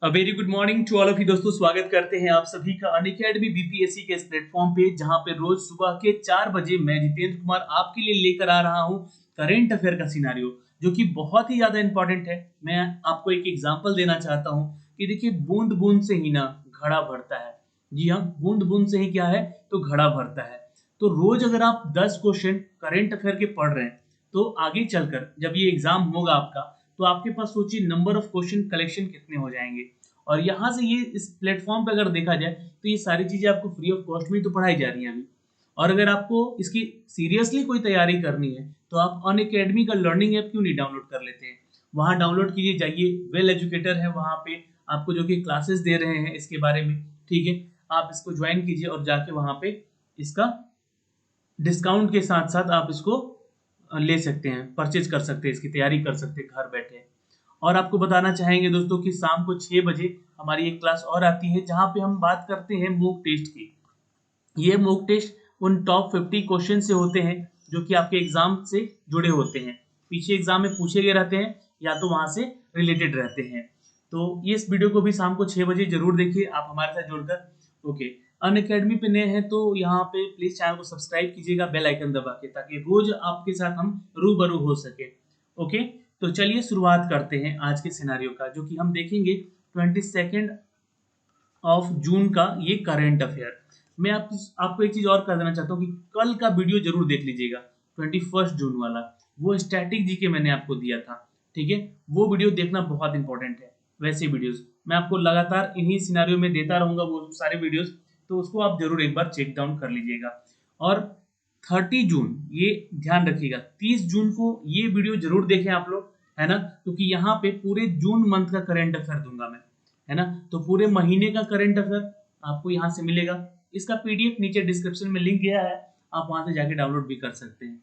Very good morning to all of you दोस्तों। स्वागत करते हैं आप सभी का अनअकैडमी बीपीएससी के इस प्लेटफॉर्म पे, जहां पे रोज सुबह के 4 बजे मैं जितेंद्र कुमार आपके लिए लेकर आ रहा हूं करेंट अफेयर का सिनारियो, जो कि बहुत ही ज्यादा इंपॉर्टेंट है। मैं आपको एक एग्जांपल देना चाहता हूं कि देखिए, बूंद बूंद से ही ना घड़ा भरता है। जी हाँ, बूंद बूंद से ही क्या है तो घड़ा भरता है। तो रोज अगर आप 10 क्वेश्चन करेंट अफेयर के पढ़ रहे हैं, तो आगे चलकर जब ये एग्जाम होगा आपका, तो आपके पास सोचिए नंबर ऑफ क्वेश्चन कलेक्शन कितने हो जाएंगे। और यहाँ से ये इस प्लेटफॉर्म पे अगर देखा जाए तो ये सारी चीजें आपको फ्री ऑफ कॉस्ट में तो पढ़ाई जा रही हैं अभी। और अगर आपको इसकी सीरियसली कोई तैयारी करनी है, तो आप अनअकैडमी का लर्निंग ऐप क्यों नहीं डाउनलोड कर लेते हैं। वहां डाउनलोड कीजिए, जाइए, वेल एजुकेटर है वहां पे, आपको जो कि क्लासेस दे रहे हैं इसके बारे में। ठीक है, आप इसको ज्वाइन कीजिए और जाके वहां पे इसका डिस्काउंट के साथ साथ आप इसको ले सकते हैं, परचेज कर सकते हैं, इसकी तैयारी कर सकते हैं घर बैठे। और आपको बताना चाहेंगे दोस्तों कि शाम को 6 बजे हमारी एक क्लास और आती है, जहां पे हम बात करते हैं मॉक टेस्ट की। ये मॉक टेस्ट उन टॉप 50 क्वेश्चन से होते हैं जो कि आपके एग्जाम से जुड़े होते हैं, पीछे एग्जाम में पूछे गए रहते हैं या तो वहां से रिलेटेड रहते हैं। तो ये इस वीडियो को भी शाम को 6 बजे जरूर देखिए आप हमारे साथ जुड़कर। ओके, अनअकैडमी पे नए हैं तो यहाँ पे प्लीज चैनल को सब्सक्राइब कीजिएगा बेल आइकन दबा के, ताकि रोज आपके साथ हम रूबरू हो सके। ओके, तो चलिए शुरुआत करते हैं आज के सिनारियो का, जो कि हम देखेंगे 22 ऑफ जून का ये करंट अफेयर। मैं आपको एक चीज और कर देना चाहता हूँ कि कल का वीडियो जरूर देख लीजिएगा, 21 जून वाला। वो स्टैटिक जीके मैंने आपको दिया था, ठीक है, वो वीडियो देखना बहुत इंपॉर्टेंट है। वैसे वीडियोस मैं आपको लगातार इन्हीं सिनारियो में देता रहूंगा, वो सारे वीडियोस, तो उसको आप जरूर एक बार चेक डाउन कर लीजिएगा। और 30 जून, ये ध्यान रखिएगा, 30 जून को ये वीडियो जरूर देखें आप लोग, है ना, क्योंकि यहाँ पे पूरे जून मंथ का करंट अफेयर दूंगा मैं, है ना। तो पूरे महीने का करंट अफेयर आपको यहाँ से मिलेगा। इसका पीडीएफ नीचे डिस्क्रिप्शन में लिंक गया है, आप वहां से जाके डाउनलोड भी कर सकते हैं।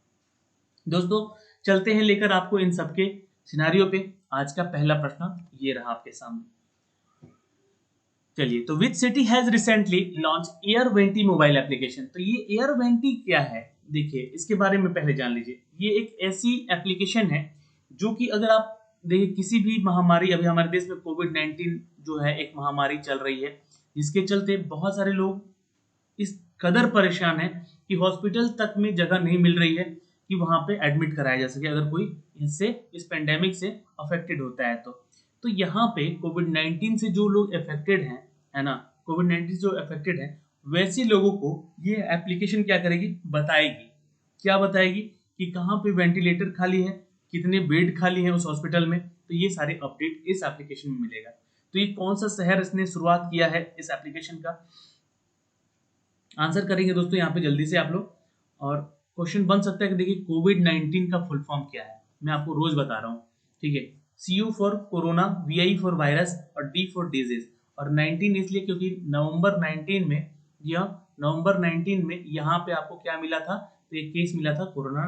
दोस्तों, चलते हैं लेकर आपको इन सबके सिनारियो पे। आज का पहला प्रश्न ये रहा आपके सामने। चलिए, तो which city has recently launch air vanity mobile application. तो ये एयर वेंटी क्या है, देखिए इसके बारे में पहले जान लीजिए। ये एक ऐसी एप्लीकेशन है जो कि अगर आप देखिए, किसी भी महामारी, अभी हमारे देश में कोविड-19 जो है एक महामारी चल रही है, जिसके चलते बहुत सारे लोग इस कदर परेशान है कि हॉस्पिटल तक में जगह नहीं मिल रही है कि वहां पे एडमिट कराया जा सके, अगर कोई इससे, इस पेंडेमिक से अफेक्टेड होता है तो यहाँ पे कोविड-19 से जो लोग अफेक्टेड हैं, है ना, कोविड-19 जो अफेक्टेड है, वैसे लोगों को ये एप्लीकेशन क्या करेगी, बताएगी। क्या बताएगी कि कहाँ पे वेंटिलेटर खाली है, कितने बेड खाली हैं उस हॉस्पिटल में, तो ये सारे अपडेट इस एप्लीकेशन में मिलेगा। तो ये कौन सा शहर इसने शुरुआत किया है इस एप्लीकेशन का, आंसर करेंगे दोस्तों यहाँ पे जल्दी से आप लोग। और क्वेश्चन बन सकता है कि देखिए, कोविड-19 का फुल फॉर्म क्या है, मैं आपको रोज बता रहा हूँ, ठीक है। CU for corona, VI for virus और D फॉर डिजीज। और 19 इसलिए क्योंकि नवंबर 19 में, यह नवंबर 19 में यहाँ पे आपको क्या मिला था, तो एक केस मिला था कोरोना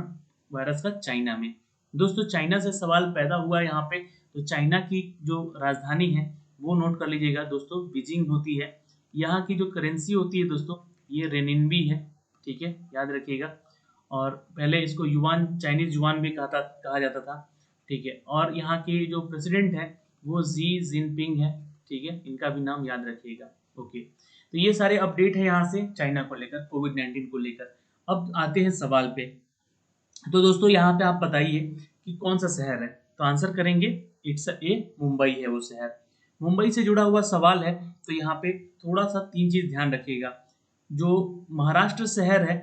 वायरस का चाइना में। दोस्तों, चाइना से सवाल पैदा हुआ यहाँ पे, तो चाइना की जो राजधानी है वो नोट कर लीजिएगा दोस्तों, बीजिंग होती है। यहाँ की जो करेंसी होती है दोस्तों, ये रेनिनबी है, ठीक है, याद रखिएगा। और पहले इसको युआन, चाइनीज युआन भी कहा जाता था, ठीक है। और यहाँ के जो प्रेसिडेंट है वो जी जिनपिंग है, ठीक है, इनका भी नाम याद रखिएगा। ओके, तो ये सारे अपडेट है यहाँ से चाइना को लेकर, कोविड-19 को लेकर। अब आते हैं सवाल पे। तो दोस्तों यहाँ पे आप बताइए कि कौन सा शहर है, तो आंसर करेंगे इट्स ए, मुंबई है वो शहर। मुंबई से जुड़ा हुआ सवाल है, तो यहाँ पे थोड़ा सा 3 चीज ध्यान रखिएगा। जो महाराष्ट्र शहर है,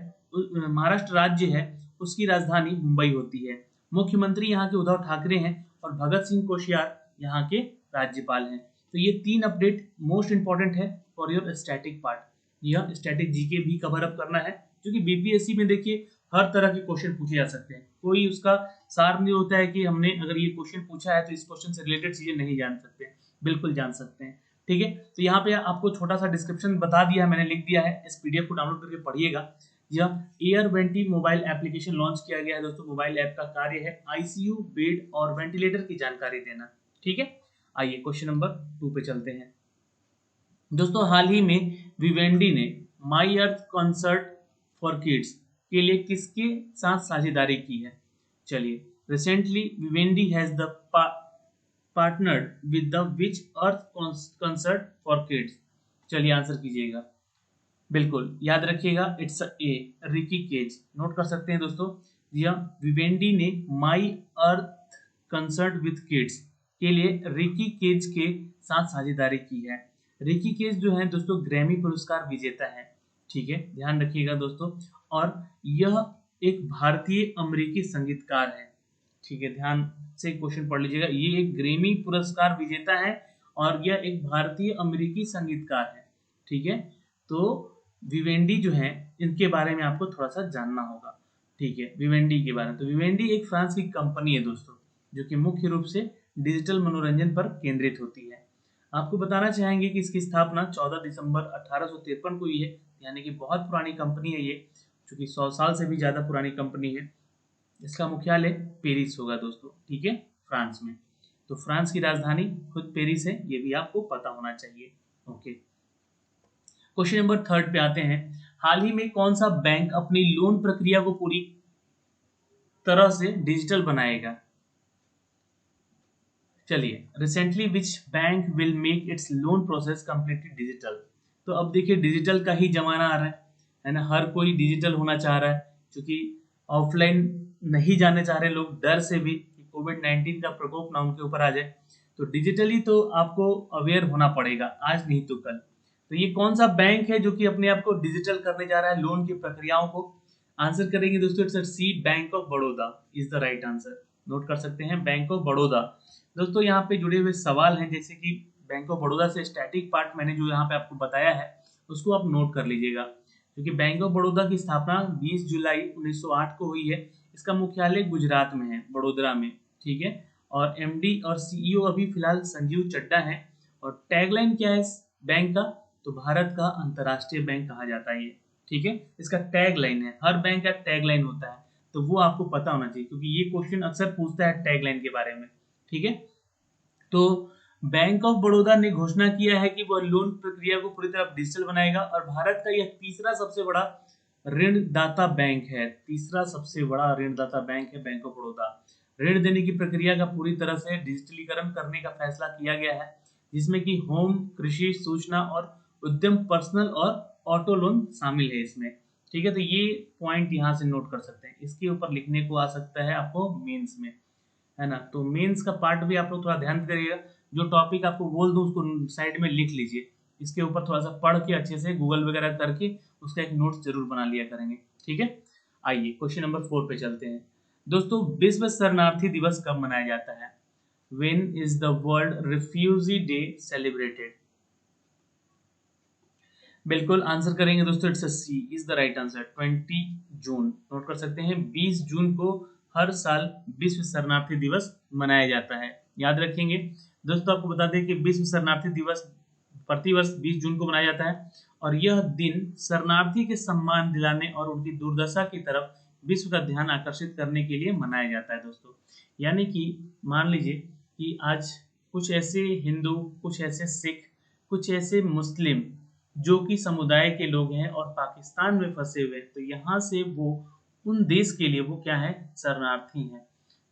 महाराष्ट्र राज्य है, उसकी राजधानी मुंबई होती है। मुख्यमंत्री यहाँ के उद्धव ठाकरे हैं और भगत सिंह कोश्यार यहाँ के राज्यपाल हैं। तो ये 3 अपडेट मोस्ट इंपॉर्टेंट है फॉर योर स्टैटिक पार्ट। यह स्टैटिक जीके भी कवर अप करना है, क्योंकि बीपीएससी में देखिए हर तरह के क्वेश्चन पूछे जा सकते हैं। कोई उसका सार नहीं होता है कि हमने अगर ये क्वेश्चन पूछा है तो इस क्वेश्चन से रिलेटेड चीजें नहीं जान सकते, बिल्कुल जान सकते हैं, ठीक है। तो यहाँ पे आपको छोटा सा डिस्क्रिप्शन बता दिया है, मैंने लिख दिया है, इस पीडीएफ को डाउनलोड करके पढ़िएगा। यह air vanity mobile application launch किया गया है दोस्तों। मोबाइल ऐप का कार्य है आईसीयू, बेड और वेंटिलेटर की जानकारी देना, ठीक है। आइए क्वेश्चन नंबर 2 पे चलते हैं। दोस्तों, हाल ही में विवेंडी ने My Earth concert for kids के लिए किसके साथ साझेदारी की है। चलिए, recently Vivendi has the partnered with the which Earth concert for kids? चलिए आंसर कीजिएगा। बिल्कुल याद रखिएगा, इट्स ए रिकी केज। नोट कर सकते हैं दोस्तों। जी हाँ, विवेंडी ने My Earth concert with kids के लिए रिकी केज के साथ साझेदारी की है। रिकी केज जो है दोस्तों ग्रैमी पुरस्कार विजेता है, ठीक है, ध्यान रखिएगा दोस्तों। और यह एक भारतीय अमेरिकी संगीतकार है, ठीक है, ध्यान से क्वेश्चन पढ़ लीजिएगा। ये एक ग्रैमी पुरस्कार विजेता है और यह एक भारतीय अमेरिकी संगीतकार है, ठीक है। तो विवेंडी जो है इनके बारे में आपको थोड़ा सा जानना होगा, ठीक है, विवेंडी के बारे में। तो विवेंडी एक फ्रांस की कंपनी है दोस्तों, जो कि मुख्य रूप से डिजिटल मनोरंजन पर केंद्रित होती है। आपको बताना चाहेंगे कि इसकी स्थापना 14 दिसंबर 1853 को हुई है, यानी कि बहुत पुरानी कंपनी है ये, जो कि 100 साल से भी ज्यादा पुरानी कंपनी है। इसका मुख्यालय पेरिस होगा दोस्तों, ठीक है, फ्रांस में। तो फ्रांस की राजधानी खुद पेरिस है, ये भी आपको पता होना चाहिए। ओके, क्वेश्चन नंबर 3 पे आते हैं। हाल ही में कौन सा बैंक अपनी लोन प्रक्रिया को पूरी तरह से डिजिटल बनाएगा? चलिए, recently which bank will make it's loan process completely digital? तो अब देखिए डिजिटल का ही जमाना आ रहा है ना, हर कोई डिजिटल होना चाह रहा है, क्योंकि ऑफलाइन नहीं जाने चाह रहे लोग, डर से भी कि कोविड-19 का प्रकोप ना उनके ऊपर आ जाए। तो डिजिटली तो आपको अवेयर होना पड़ेगा, आज नहीं तो कल। तो ये कौन सा बैंक है जो कि अपने आप को डिजिटल करने जा रहा है, लोन की प्रक्रियाओं को? आंसर करेंगे दोस्तों, it's C, bank of Baroda is the right answer. नोट कर सकते हैं, बैंक ऑफ बड़ौदा। दोस्तों यहाँ पे जुड़े हुए सवाल हैं, जैसे कि बैंक ऑफ बड़ौदा से स्टैटिक पार्ट मैंने जो यहाँ पे आपको बताया है उसको आप नोट कर लीजिएगा, क्योंकि बैंक ऑफ बड़ौदा की स्थापना 20 जुलाई 1908 को हुई है। इसका मुख्यालय गुजरात में है, बड़ोदरा में, ठीक है। और एमडी और सीईओ अभी फिलहाल संजीव चड्डा है। और टैगलाइन क्या है इस बैंक का? तो भारत का अंतर्राष्ट्रीय बैंक कहा जाता है ये, ठीक है। इसका टैग लाइन है, हर बैंक का टैग लाइन होता है, तो वो आपको पता होना चाहिए, क्योंकि ये क्वेश्चन अक्सर पूछता है टैग लाइन के बारे में, ठीक है। तो बैंक ऑफ बड़ौदा ने घोषणा किया है कि वह लोन प्रक्रिया को पूरी तरह डिजिटल बनाएगा और भारत का यह तीसरा सबसे बड़ा ऋणदाता बैंक है, तीसरा सबसे बड़ा ऋणदाता बैंक है बैंक ऑफ बड़ौदा। ऋण देने की प्रक्रिया का पूरी तरह से डिजिटलीकरण करने का फैसला किया गया है, जिसमें कि होम, कृषि, सूचना और उद्यम, पर्सनल और ऑटो लोन शामिल है इसमें, ठीक है। तो ये पॉइंट यहाँ से नोट कर सकते हैं, इसके ऊपर लिखने को आ सकता है आपको मेंस में, है ना। तो मेंस का पार्ट भी आप लोग थोड़ा ध्यान करिएगा, जो टॉपिक आपको बोल दूं उसको साइड में लिख लीजिए, इसके ऊपर थोड़ा सा पढ़ के अच्छे से गूगल वगैरह करके उसका एक नोट्स जरूर बना लिया करेंगे, ठीक है। आइए क्वेश्चन नंबर 4 पे चलते हैं। दोस्तों विश्व शरणार्थी दिवस कब मनाया जाता है? When is the World Refugee Day celebrated? बिल्कुल आंसर करेंगे दोस्तों, it's C is the right answer, 20 जून। नोट कर सकते हैं, 20 जून को हर साल विश्व शरणार्थी दिवस मनाया जाता है, याद रखेंगे दोस्तों। आपको बता दें कि विश्व शरणार्थी दिवस प्रतिवर्ष 20 जून को मनाया जाता है और यह दिन शरणार्थी के सम्मान दिलाने और उनकी दुर्दशा की तरफ विश्व का ध्यान आकर्षित करने के लिए मनाया जाता है दोस्तों। यानी कि मान लीजिए कि आज कुछ ऐसे हिंदू, कुछ ऐसे सिख, कुछ ऐसे मुस्लिम जो कि समुदाय के लोग हैं और पाकिस्तान में फंसे हुए हैं, तो यहाँ से वो उन देश के लिए वो क्या है, शरणार्थी हैं,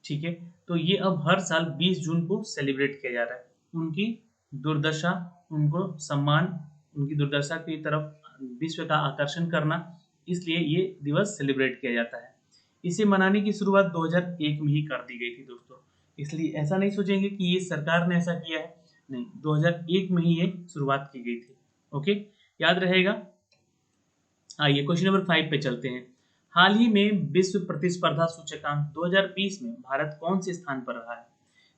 ठीक है। तो ये अब हर साल 20 जून को सेलिब्रेट किया जा रहा है, उनकी दुर्दशा, उनको सम्मान, उनकी दुर्दशा की तरफ विश्व का आकर्षण करना, इसलिए ये दिवस सेलिब्रेट किया जाता है। इसे मनाने की शुरुआत 2001 में ही कर दी गई थी दोस्तों, इसलिए ऐसा नहीं सोचेंगे कि ये सरकार ने ऐसा किया है, नहीं, 2001 में ही ये शुरुआत की गई थी। ओके, याद रहेगा। आइए क्वेश्चन नंबर 5 पे चलते हैं। हाल ही में विश्व प्रतिस्पर्धा सूचकांक 2020 में भारत कौन से स्थान पर रहा है?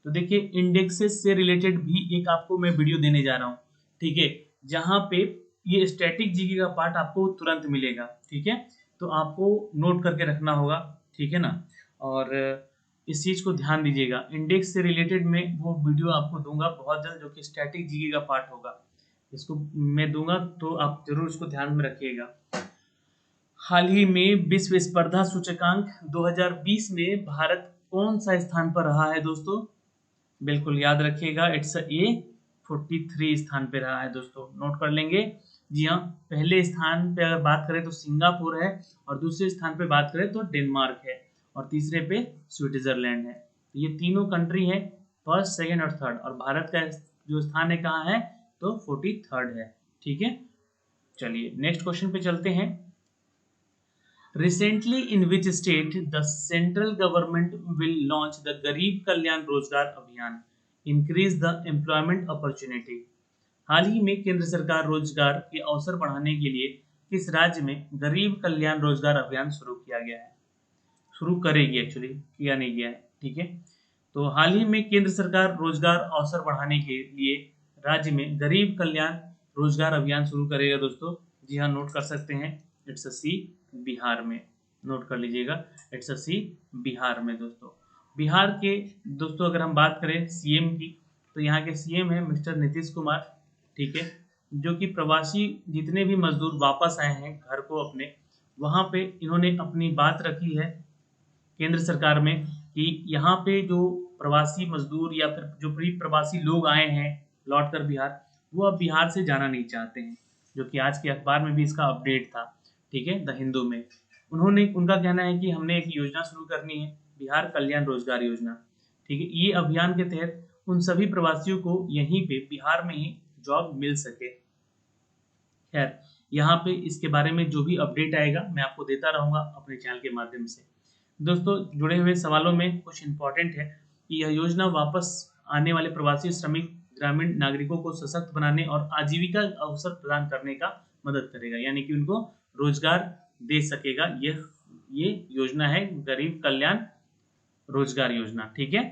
तो देखिए इंडेक्सेस से रिलेटेड भी एक आपको मैं वीडियो देने जा रहा हूँ, ठीक है, जहां पे ये स्टैटिक जीके का पार्ट आपको तुरंत मिलेगा, ठीक है। तो आपको नोट करके रखना होगा, ठीक है ना। और इस चीज को ध्यान दीजिएगा, इंडेक्स से रिलेटेड में वो वीडियो आपको दूंगा बहुत जल्द, जो कि स्टैटिक जीके का पार्ट होगा, इसको मैं दूंगा, तो आप जरूर इसको ध्यान में रखिएगा। हाल ही में विश्व स्पर्धा सूचकांक 2020 में भारत कौन सा स्थान पर रहा है दोस्तों? बिल्कुल याद रखिएगा, इट्स ए 43 स्थान पे रहा है दोस्तों, नोट कर लेंगे। जी हाँ, पहले स्थान पे अगर बात करें तो सिंगापुर है, और दूसरे स्थान पे बात करें तो डेनमार्क है, और तीसरे पे स्विट्जरलैंड है। ये तीनों कंट्री है फर्स्ट, सेकंड और थर्ड, और भारत का जो स्थान है कहाँ है, तो 43rd है। ठीक है, चलिए नेक्स्ट क्वेश्चन पे चलते हैं। Recently, in which state the central government will launch the गरीब कल्याण रोजगार अभियान, increase the employment opportunity? हाल ही में केंद्र सरकार रोजगार के अवसर बढ़ाने के लिए किस राज्य में गरीब कल्याण रोजगार अभियान शुरू किया गया है, शुरू करेगी, एक्चुअली किया नहीं गया है। ठीक है, तो हाल ही में केंद्र सरकार रोजगार अवसर बढ़ाने के लिए राज्य में गरीब कल्याण रोजगार अभियान शुरू करेगा दोस्तों। जी हाँ, नोट कर सकते हैं, इट्स अ सी, बिहार में। नोट कर लीजिएगा, इट्स अ सी, बिहार में दोस्तों। बिहार के दोस्तों अगर हम बात करें सीएम की, तो यहाँ के सीएम है मिस्टर नीतीश कुमार। ठीक है, जो कि प्रवासी जितने भी मजदूर वापस आए हैं घर को अपने, वहाँ पे इन्होंने अपनी बात रखी है केंद्र सरकार में कि यहाँ पे जो प्रवासी मजदूर या फिर जो प्री प्रवासी लोग आए हैं लौट कर बिहार, वो अब बिहार से जाना नहीं चाहते हैं, जो कि आज के अखबार में भी इसका अपडेट था। ठीक है, द हिंदू में उनका कहना है कि हमने एक योजना शुरू करनी है, बिहार कल्याण रोजगार योजना। ठीक है, ये अभियान के तहत उन सभी प्रवासियों को यहीं पे बिहार में ही जॉब मिल सके। खैर, यहाँ पे इसके बारे में जो भी अपडेट आएगा मैं आपको देता रहूंगा अपने चैनल के माध्यम से। दोस्तों, जुड़े हुए सवालों में कुछ इंपॉर्टेंट है कि यह योजना वापस आने वाले प्रवासी श्रमिक ग्रामीण नागरिकों को सशक्त बनाने और आजीविका अवसर प्रदान करने का मदद करेगा, यानी कि उनको रोजगार दे सकेगा। ये योजना है गरीब कल्याण रोजगार योजना। ठीक है,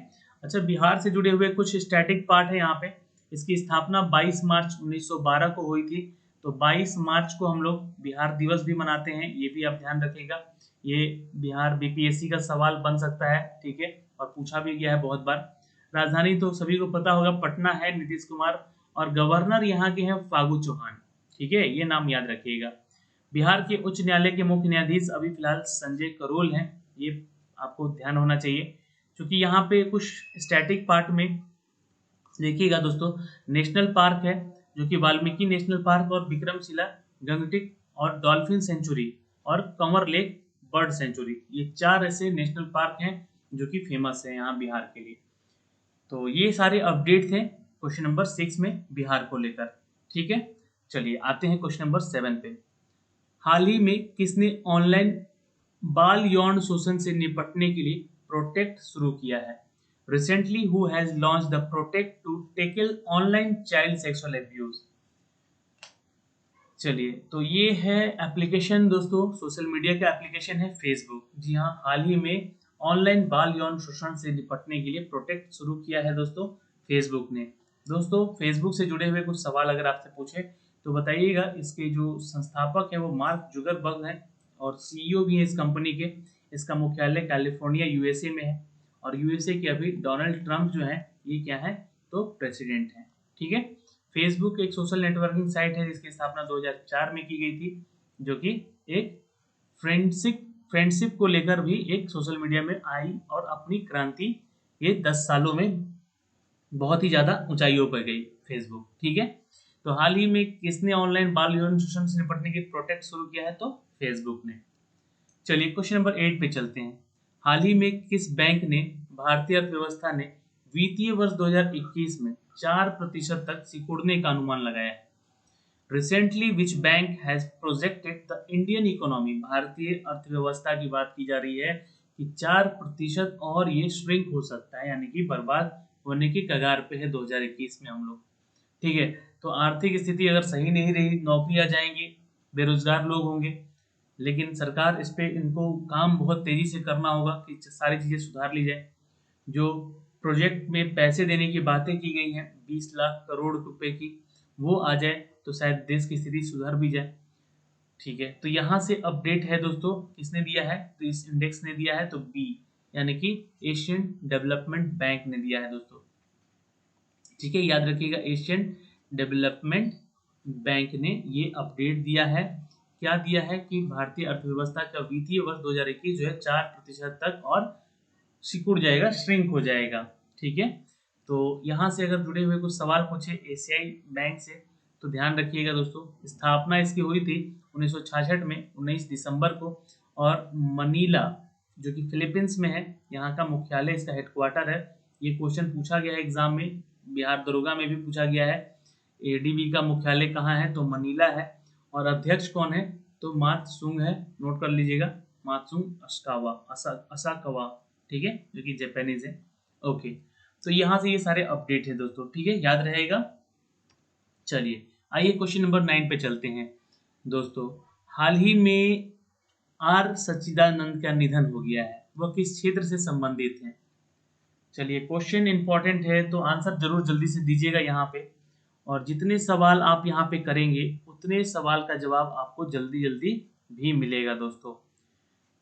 अच्छा, बिहार से जुड़े हुए कुछ स्टैटिक पार्ट है यहाँ पे। इसकी स्थापना 22 मार्च 1912 को हुई थी। तो 22 मार्च को हम लोग बिहार दिवस भी मनाते हैं, ये भी आप ध्यान रखिएगा। ये बिहार बीपीएससी का सवाल बन सकता है। ठीक है, और पूछा भी गया है बहुत बार। राजधानी तो सभी को पता होगा, पटना है नीतीश कुमार, और गवर्नर यहाँ के हैं फागू चौहान। ठीक है, ये नाम याद रखिएगा। बिहार के उच्च न्यायालय के मुख्य न्यायाधीश अभी फिलहाल संजय करोल हैं, ये आपको ध्यान होना चाहिए। क्योंकि यहाँ पे कुछ स्टैटिक पार्ट में देखिएगा दोस्तों, नेशनल पार्क है जो कि वाल्मीकि नेशनल पार्क और विक्रमशिला गंगटिक और डॉल्फिन सेंचुरी और कंवर लेक बर्ड सेंचुरी, ये 4 ऐसे नेशनल पार्क हैं जो कि फेमस है यहाँ बिहार के लिए। तो ये सारे अपडेट थे क्वेश्चन नंबर 6 में बिहार को लेकर। ठीक है, चलिए आते हैं क्वेश्चन नंबर 7 पे। हाल ही में किसने ऑनलाइन बाल यौन शोषण से निपटने के लिए प्रोटेक्ट शुरू किया है? Recently, who has launched the Protect to tackle online child sexual abuse? चलिए, तो ये है एप्लीकेशन दोस्तों, सोशल मीडिया का एप्लीकेशन है फेसबुक। जी हाँ, हाल ही में ऑनलाइन बाल यौन शोषण से निपटने के लिए प्रोटेक्ट शुरू किया है दोस्तों फेसबुक ने। दोस्तों, फेसबुक से जुड़े हुए कुछ सवाल अगर आपसे पूछे तो बताइएगा। इसके जो संस्थापक है वो मार्क जुकरबर्ग हैं और सीईओ भी है इस कंपनी के। इसका मुख्यालय कैलिफोर्निया यूएसए में है, और यूएसए के अभी डोनाल्ड ट्रंप जो है ये क्या है, तो प्रेसिडेंट है। ठीक है, फेसबुक एक सोशल नेटवर्किंग साइट है जिसकी स्थापना 2004 में की गई थी, जो कि एक फ्रेंडशिप को लेकर भी एक सोशल मीडिया में आई और अपनी क्रांति ये 10 सालों में बहुत ही ज्यादा ऊंचाइयों पर गई फेसबुक। ठीक है, तो हाल ही में किसने ऑनलाइन बाल यौन शोषण से निपटने के प्रोटेक्ट शुरू किया है, तो फेसबुक ने। चलिए क्वेश्चन नंबर 8 पे चलते हैं। हाल ही में किस बैंक ने भारतीय अर्थव्यवस्था ने वित्तीय वर्ष 2021 में 4% तक सिकुड़ने का अनुमान लगाया है? Recently which bank has projected the Indian economy, भारतीय अर्थव्यवस्था की बात की जा रही है कि 4% और ये श्रिंक हो सकता है, यानी कि बर्बाद होने की कगार पे है 2021 में हम लोग। ठीक है, तो आर्थिक स्थिति अगर सही नहीं रही, नौकरियां जाएंगी, बेरोजगार लोग होंगे, लेकिन सरकार इस पे इनको काम बहुत तेजी से करना होगा कि सारी चीजें सुधार ली जाए। जो प्रोजेक्ट में पैसे देने की बातें की गई हैं 20 लाख करोड़ रुपए की, वो आ जाए तो शायद देश की स्थिति सुधर भी जाए। ठीक है, तो यहाँ से अपडेट है दोस्तों, किसने दिया है, तो इस इंडेक्स ने दिया है, तो बी, यानी कि एशियन डेवलपमेंट बैंक ने दिया है दोस्तों। ठीक है, याद रखिएगा, एशियन डेवलपमेंट बैंक ने ये अपडेट दिया है। क्या दिया है कि भारतीय अर्थव्यवस्था का वित्तीय वर्ष 2021 जो है 4% तक और सिकुड़ जाएगा, श्रिंक हो जाएगा। ठीक है, तो यहाँ से अगर जुड़े हुए कुछ सवाल पूछे एशियाई बैंक से तो ध्यान रखिएगा दोस्तों। स्थापना इसकी हुई थी 1966 में 19 दिसंबर को, और मनीला जो कि फिलीपींस में है, यहाँ का मुख्यालय, इसका हेडक्वार्टर है ये क्वेश्चन पूछा गया है एग्जाम में, बिहार दरोगा में भी पूछा गया है। एडीबी का मुख्यालय कहाँ है, तो मनीला है। और अध्यक्ष कौन है, तो मात्सुंग है, नोट कर लीजिएगा, मात्सुंग असाकावा, ठीक है, जो कि जापानीज है। ओके, तो यहाँ से ये सारे अपडेट है दोस्तों, ठीक है, याद रहेगा। चलिए आइए क्वेश्चन नंबर 9 पे चलते हैं दोस्तों। हाल ही में आर सच्चिदानंद का निधन हो गया है, वह किस क्षेत्र से संबंधित हैं। चलिए क्वेश्चन इंपॉर्टेंट है तो आंसर जरूर जल्दी से दीजिएगा यहाँ पे, और जितने सवाल आप यहाँ पे करेंगे उतने सवाल का जवाब आपको जल्दी जल्दी भी मिलेगा दोस्तों।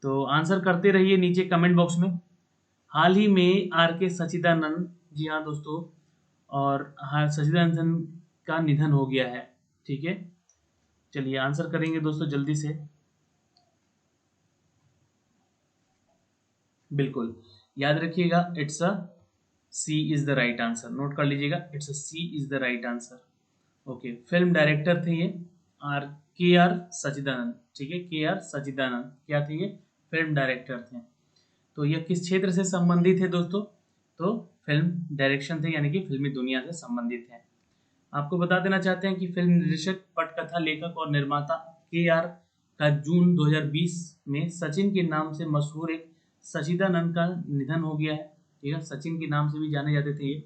तो आंसर करते रहिए नीचे कमेंट बॉक्स में। हाल ही में आर के सच्चिदानंद, जी हाँ दोस्तों, और हाँ सच्चिदानंद का निधन हो गया है, ठीक है। चलिए आंसर करेंगे दोस्तों जल्दी से। बिल्कुल याद रखिएगा, it's a C is the right answer, नोट कर लीजिएगा, it's a C is the right answer. Okay, film director थे ये आर सच्चिदानंद, ठीक है, के आर सच्चिदानंद क्या थे ये, फिल्म डायरेक्टर थे। तो यह किस क्षेत्र से संबंधित है दोस्तों, तो फिल्म डायरेक्शन थे, यानी कि फिल्मी दुनिया से संबंधित है। आपको बता देना चाहते हैं कि फिल्म निर्देशक, पटकथा लेखक और निर्माता के आर का जून 2020 में सचिन के नाम से मशहूर एक सच्चिदानंद का निधन हो गया है, ठीक है, सचिन के नाम से भी जाने जाते थे ये।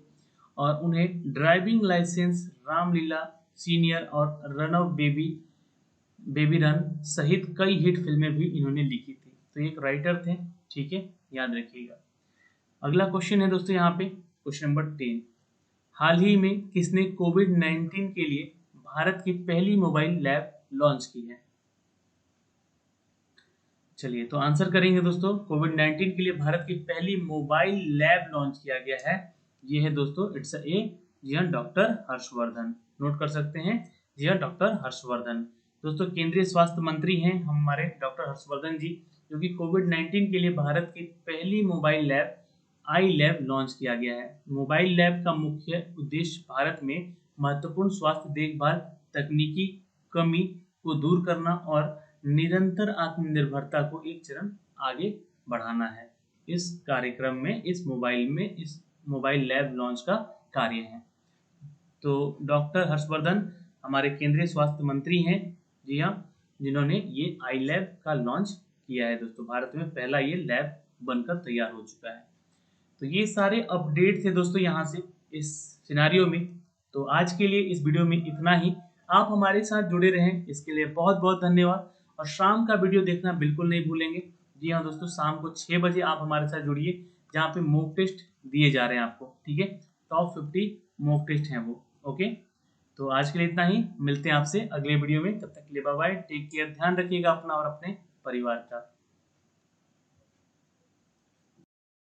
और उन्हें ड्राइविंग लाइसेंस, रामलीला सीनियर और रन ऑफ बेबी रन सहित कई हिट फिल्में भी इन्होंने लिखी थी। तो एक राइटर थे, ठीक है, याद रखिएगा। अगला क्वेश्चन है दोस्तों यहाँ पे, क्वेश्चन नंबर 10। हाल ही में किसने कोविड-19 के लिए भारत की पहली मोबाइल लैब लॉन्च की है। चलिए तो आंसर करेंगे दोस्तों, कोविड-19 के लिए भारत की पहली मोबाइल लैब लॉन्च किया गया है, ये है दोस्तों, इट्स ए, जी हाँ, डॉक्टर हर्षवर्धन, नोट कर सकते हैं, जी हाँ, डॉक्टर हर्षवर्धन। दोस्तों केंद्रीय स्वास्थ्य मंत्री हैं हमारे डॉक्टर हर्षवर्धन जी, जो कि कोविड-19 के लिए भारत की पहली मोबाइल लैब आई लैब लॉन्च किया गया है। मोबाइल लैब का मुख्य उद्देश्य भारत में महत्वपूर्ण स्वास्थ्य देखभाल तकनीकी कमी को दूर करना और निरंतर आत्मनिर्भरता को एक चरण आगे बढ़ाना है। इस कार्यक्रम में इस मोबाइल लैब लॉन्च का कार्य है। तो डॉक्टर हर्षवर्धन हमारे केंद्रीय स्वास्थ्य मंत्री हैं, जी हाँ, जिन्होंने ये आई लैब का लॉन्च किया है दोस्तों। भारत में पहला ये लैब बनकर तैयार हो चुका है। तो ये सारे अपडेट थे दोस्तों यहाँ से इस सिनारियो में। तो आज के लिए इस वीडियो में इतना ही। आप हमारे साथ जुड़े रहें इसके लिए बहुत बहुत धन्यवाद, और शाम का वीडियो देखना बिल्कुल नहीं भूलेंगे। जी हाँ दोस्तों, शाम को 6 बजे आप हमारे साथ जुड़िए, जहाँ पे मॉक टेस्ट दिए जा रहे हैं आपको, ठीक है, टॉप 50 मॉक टेस्ट हैं वो। ओके, तो आज के लिए इतना ही, मिलते हैं आपसे अगले वीडियो में, तब तक के लिए बाय बाय, टेक केयर, ध्यान रखिएगा अपना और अपने परिवार का।